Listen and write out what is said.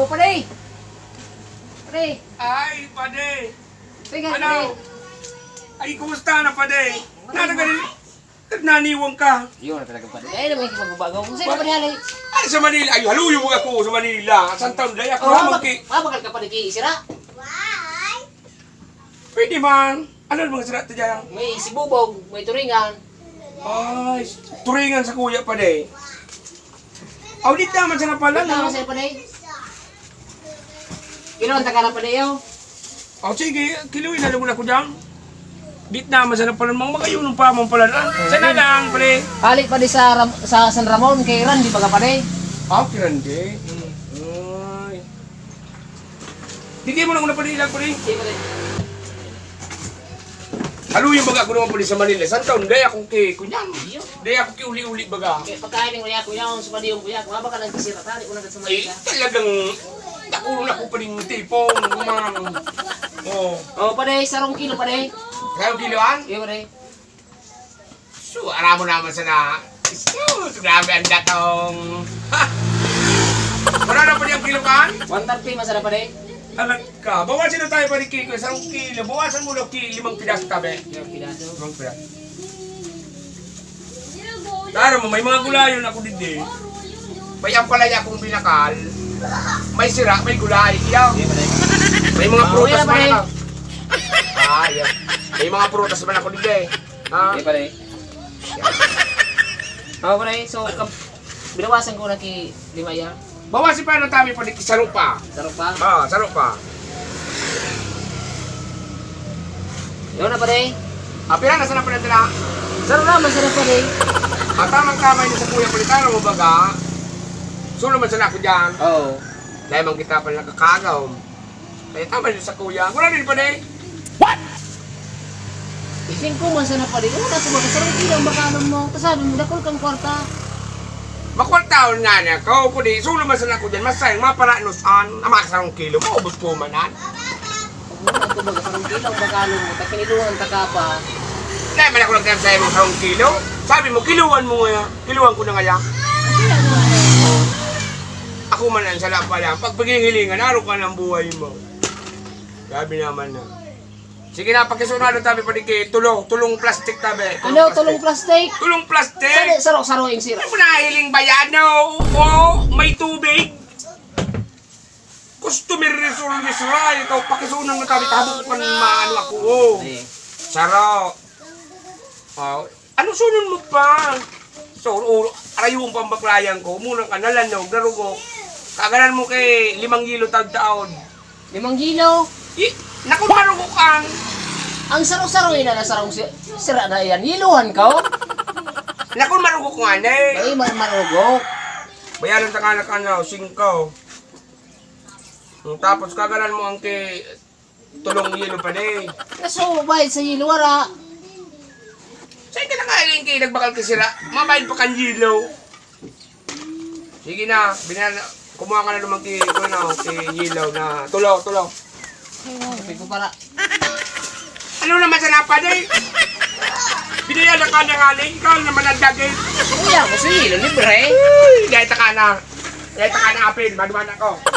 Oh, pare. Pare. Ay, pade. Teka, Ano? pare. Ay, kumusta na, pade? Naniwang ka. Yun na talaga pare. Ay, naman yung magbagaw. Kung sa'yo pare halay. Ay, sa Manila. Ay, haluyo mo ako sa Manila. San taon day ako lamang ki. Mabakal ka pare kay Isira. Pwede man. Ano ang mga sarat dyan? May sibubog, may turingan. Ay, turingan sa kuya, pade. Audit naman sa pala, Wala no? mo sa'yo pare. Kinonta ka na pare yo. O sige, kiluin na naman ako dyan. Dit naman sa pala, mga magayunong pa mong pala. Sana lang, pare. Halik pa di sa San Ramon kay Ran, di ba ka pare? Ah, kirande. Ay. Bigay mo lang una pala ilang, pare. Di pare. Haluyin baga ako naman pala sa Manila. San taon, day akong ki, kunyan. Day ako ki uli-uli baga. Okay, pagkain ng kuya yung sumadiyong kuya, mabakal ang kisira tali ko na sa Ay, Manila. talagang nakulong ako pa rin tipong, ma'am. Oh. Oh, pare, sarong kilo pare. Kaya kiloan? Iyo pare. So, alam mo naman sana. Grabe ang datong. Ha! Wala na pa niyang kiloan? 130 masarap pare. Alam ka, bawasin na tayo pa rin kiko. Isang kilo. Bawasan mo lang ki 5 pidas tabi. Yung pidaso. 5 pidas. Tara mo, may mga gulayon ako din. May ampalaya akong binakal. May sira, may gulay. Iyaw. Iyo pare. May mga prutas Kuya, man pare. ako. Ah, yeah. May mga prutas man ako din. Ha? Iyo pare. Oh pare, so binawasan ko na kay Limaya. Bawasin pa ng tabi pa rin kisaro pa. Sarap pa. Ah, saro pa. Yun na pare. Ah, pira na sana pa natin na. Sarap na, masarap pare. Ang tamang kamay na sa kuya Politano mo baga. Sulo man sana ako dyan. Oo. Dahil man kita pa nakakagaw. Kaya tama din sa kuya. Wala din pa din. Ising ko masarap pare. Kung na tumaga, sarap kilo ang bakalan mo. Kasabi mo, dakol kang kwarta. Makwal taon nga niya ko. Kung sulo man sana ako dyan. Masayang maparanusan. Amakasarong kilo. Maubos po manan. Kung na tumaga, sarap kilo ang bakalan mo. Takiniluhan taka pa. Dahil man ako nagtayang sa'yo mo sarong kilo. Sabi mo, kiluan mo nga. Kiluan ko na nga yan. Kaya nga Ako man ang sala pala. Pag paghihilingan, araw ka ng buhay mo. Sabi naman na. Sige na, pagkisunado tabi pa din kay tulong plastic tabi. ano, tulong plastic. Tulong plastic! Sari, sarok-saro yung sira. Ano mo nahiling bayano? Oo, may tubig. Customer service right. Ikaw, pakisunan mo tabi. Tabok ko ng maano ako. Oh. Saro. Oh. Ano sunon mo pa? So, arayong pambaklayan ko. Munang ka nalanog, narugo. Kagalan mo kay 5 kilo tagtaon. 5 kilo. Naku, marugo kang. Ang sarok-saro yun na sarong sira na yan. Yiluhan ka oh. Naku, marugo ko nga na eh. Ay, marugok. Bayaran ta ka na 5. Tapos kagalan mo ang kay tulong yelo pa din. Kaso, bayad sa yiluwara. Saan ka nakahiling kay nagbakal ka sila? Mabayad pa kang yelo. Sige na, kumuha ka na naman kay yelo na tulo. Sabi ko para. Ano naman sa lapad eh? Binayan na ka na nga lang, ikaw naman ang dagay. Kuya, kasi yilo libre. Gaya ta ka na apin, maduman ako.